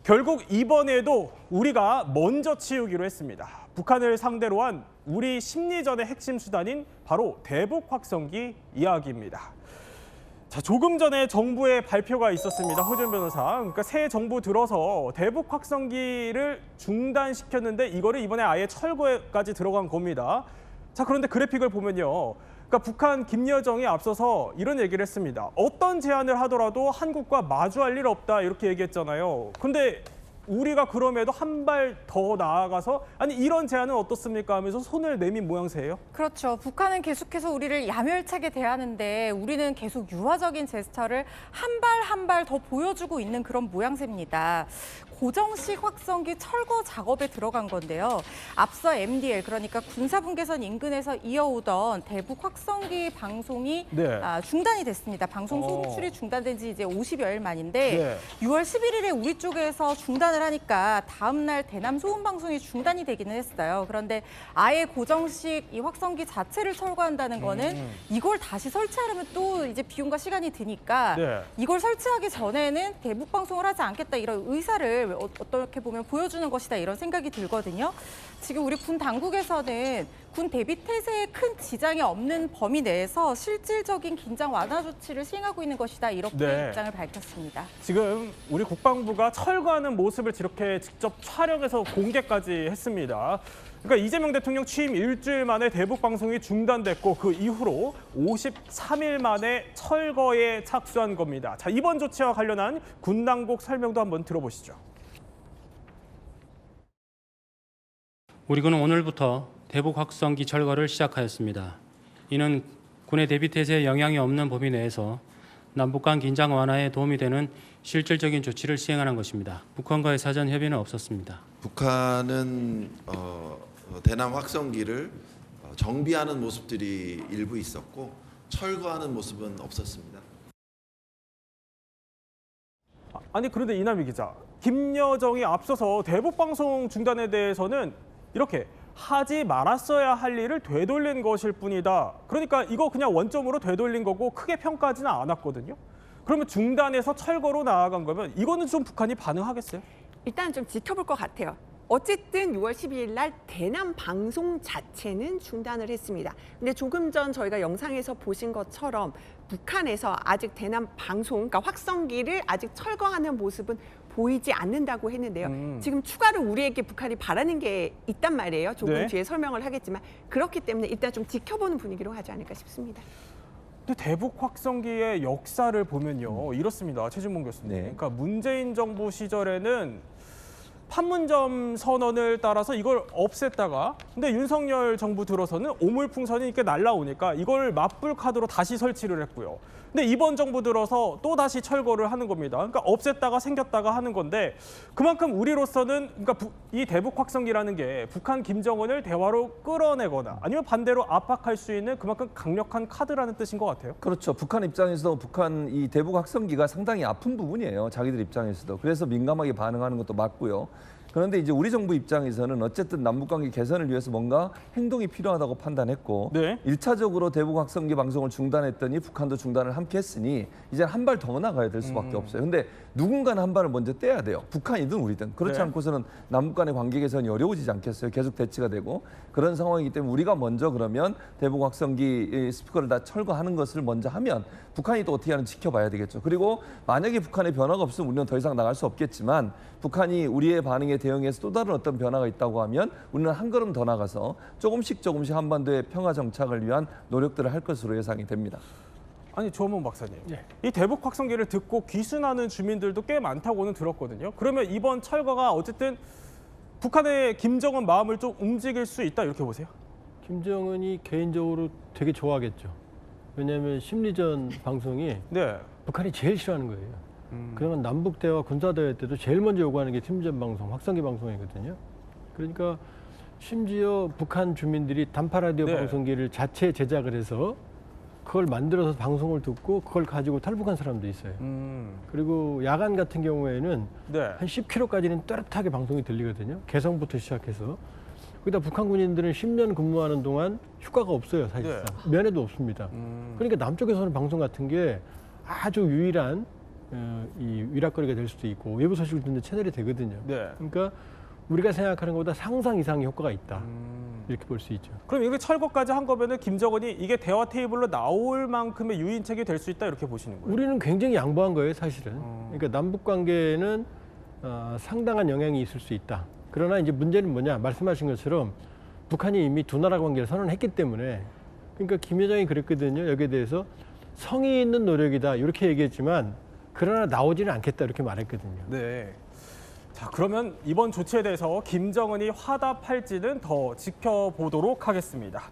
결국 이번에도 우리가 먼저 치우기로 했습니다. 북한을 상대로 한 우리 심리전의 핵심 수단인 바로 대북 확성기 이야기입니다. 자, 조금 전에 정부의 발표가 있었습니다. 허준 변호사. 그러니까 새 정부 들어서 대북 확성기를 중단시켰는데 이거를 이번에 아예 철거까지 들어간 겁니다. 자, 그런데 그래픽을 보면요. 그러니까 북한 김여정이 앞서서 이런 얘기를 했습니다. 어떤 제안을 하더라도 한국과 마주할 일 없다 이렇게 얘기했잖아요. 근데 우리가 그럼에도 한 발 더 나아가서 아니 이런 제안은 어떻습니까 하면서 손을 내민 모양새예요. 그렇죠. 북한은 계속해서 우리를 야멸차게 대하는데 우리는 계속 유화적인 제스처를 한 발 한 발 더 보여주고 있는 그런 모양새입니다. 고정식 확성기 철거 작업에 들어간 건데요. 앞서 MDL, 그러니까 군사분계선 인근에서 이어오던 대북 확성기 방송이 네. 중단이 됐습니다. 방송 송출이 중단된 지 이제 50여일 만인데 네. 6월 11일에 우리 쪽에서 중단을 하니까 다음 날 대남 소음 방송이 중단이 되기는 했어요. 그런데 아예 고정식 이 확성기 자체를 철거한다는 거는 이걸 다시 설치하려면 또 이제 비용과 시간이 드니까 네. 이걸 설치하기 전에는 대북 방송을 하지 않겠다 이런 의사를 어떻게 보면 보여주는 것이다 이런 생각이 들거든요. 지금 우리 군 당국에서는 군 대비 태세에 큰 지장이 없는 범위 내에서 실질적인 긴장 완화 조치를 시행하고 있는 것이다 이렇게 네. 입장을 밝혔습니다. 지금 우리 국방부가 철거하는 모습을 이렇게 직접 촬영해서 공개까지 했습니다. 그러니까 이재명 대통령 취임 일주일 만에 대북 방송이 중단됐고 그 이후로 53일 만에 철거에 착수한 겁니다. 자, 이번 조치와 관련한 군 당국 설명도 한번 들어보시죠. 우리 군은 오늘부터 대북 확성기 철거를 시작하였습니다. 이는 군의 대비 태세에 영향이 없는 범위 내에서 남북 간 긴장 완화에 도움이 되는 실질적인 조치를 시행하는 것입니다. 북한과의 사전 협의는 없었습니다. 북한은 대남 확성기를 정비하는 모습들이 일부 있었고 철거하는 모습은 없었습니다. 아니 그런데 이남희 기자, 김여정이 앞서서 대북 방송 중단에 대해서는 이렇게 하지 말았어야 할 일을 되돌린 것일 뿐이다. 그러니까 이거 그냥 원점으로 되돌린 거고 크게 평가하지는 않았거든요. 그러면 중단해서 철거로 나아간 거면 이거는 좀 북한이 반응하겠어요? 일단 좀 지켜볼 것 같아요. 어쨌든 6월 12일 날 대남 방송 자체는 중단을 했습니다. 근데 조금 전 저희가 영상에서 보신 것처럼 북한에서 아직 대남 방송, 그러니까 확성기를 아직 철거하는 모습은 보이지 않는다고 했는데요. 지금 추가로 우리에게 북한이 바라는 게 있단 말이에요. 조금 네. 뒤에 설명을 하겠지만 그렇기 때문에 일단 좀 지켜보는 분위기로 하지 않을까 싶습니다. 근데 대북 확성기의 역사를 보면요. 이렇습니다. 최진봉 교수님. 네. 그러니까 문재인 정부 시절에는 판문점 선언을 따라서 이걸 없앴다가 근데 윤석열 정부 들어서는 오물풍선이 이렇게 날라오니까 이걸 맞불 카드로 다시 설치를 했고요. 근데 이번 정부 들어서 또 다시 철거를 하는 겁니다. 그러니까 없앴다가 생겼다가 하는 건데 그만큼 우리로서는 그러니까 이 대북 확성기라는 게 북한 김정은을 대화로 끌어내거나 아니면 반대로 압박할 수 있는 그만큼 강력한 카드라는 뜻인 것 같아요. 그렇죠. 북한 입장에서도 북한 이 대북 확성기가 상당히 아픈 부분이에요. 자기들 입장에서도. 그래서 민감하게 반응하는 것도 맞고요. 그런데 이제 우리 정부 입장에서는 어쨌든 남북관계 개선을 위해서 뭔가 행동이 필요하다고 판단했고 네. 1차적으로 대북 확성기 방송을 중단했더니 북한도 중단을 함께 했으니 이제 한 발 더 나가야 될 수밖에 없어요. 근데 누군가는 한 발을 먼저 떼야 돼요. 북한이든 우리든. 그렇지 네. 않고서는 남북 간의 관계 개선이 어려워지지 않겠어요. 계속 대치가 되고. 그런 상황이기 때문에 우리가 먼저 그러면 대북 확성기 스피커를 다 철거하는 것을 먼저 하면 북한이 또 어떻게 하는지 지켜봐야 되겠죠. 그리고 만약에 북한의 변화가 없으면 우리는 더 이상 나갈 수 없겠지만 북한이 우리의 반응에 대응해서 또 다른 어떤 변화가 있다고 하면 우리는 한 걸음 더 나가서 조금씩 한반도의 평화 정착을 위한 노력들을 할 것으로 예상이 됩니다. 아니 조원모 박사님, 이 대북 확성기를 듣고 귀순하는 주민들도 꽤 많다고는 들었거든요. 그러면 이번 철거가 어쨌든 북한의 김정은 마음을 좀 움직일 수 있다 이렇게 보세요? 김정은이 개인적으로 되게 좋아하겠죠. 왜냐하면 심리전 방송이 네. 북한이 제일 싫어하는 거예요. 그러면 남북 대화 군사 대회 때도 제일 먼저 요구하는 게 심리전 방송, 확성기 방송이거든요. 그러니까 심지어 북한 주민들이 단파 라디오 네. 방송기를 자체 제작을 해서 그걸 만들어서 방송을 듣고 그걸 가지고 탈북한 사람도 있어요. 그리고 야간 같은 경우에는 네. 한 10km까지는 또렷하게 방송이 들리거든요. 개성부터 시작해서. 거기다 북한 군인들은 10년 근무하는 동안 휴가가 없어요, 사실상. 면회도 없습니다. 그러니까 남쪽에서는 방송 같은 게 아주 유일한 이 위락거리가 될 수도 있고 외부 소식을 듣는 채널이 되거든요. 네. 그러니까 우리가 생각하는 것보다 상상 이상의 효과가 있다. 이렇게 볼 수 있죠. 그럼 이게 철거까지 한 거면은 김정은이 이게 대화 테이블로 나올 만큼의 유인책이 될 수 있다 이렇게 보시는 거예요? 우리는 굉장히 양보한 거예요, 사실은. 그러니까 남북 관계는 상당한 영향이 있을 수 있다. 그러나 이제 문제는 뭐냐? 말씀하신 것처럼 북한이 이미 두 나라 관계를 선언했기 때문에 그러니까 김 회장이 그랬거든요. 여기에 대해서 성의 있는 노력이다 이렇게 얘기했지만 그러나 나오지는 않겠다 이렇게 말했거든요. 네. 자, 그러면 이번 조치에 대해서 김정은이 화답할지는 더 지켜보도록 하겠습니다.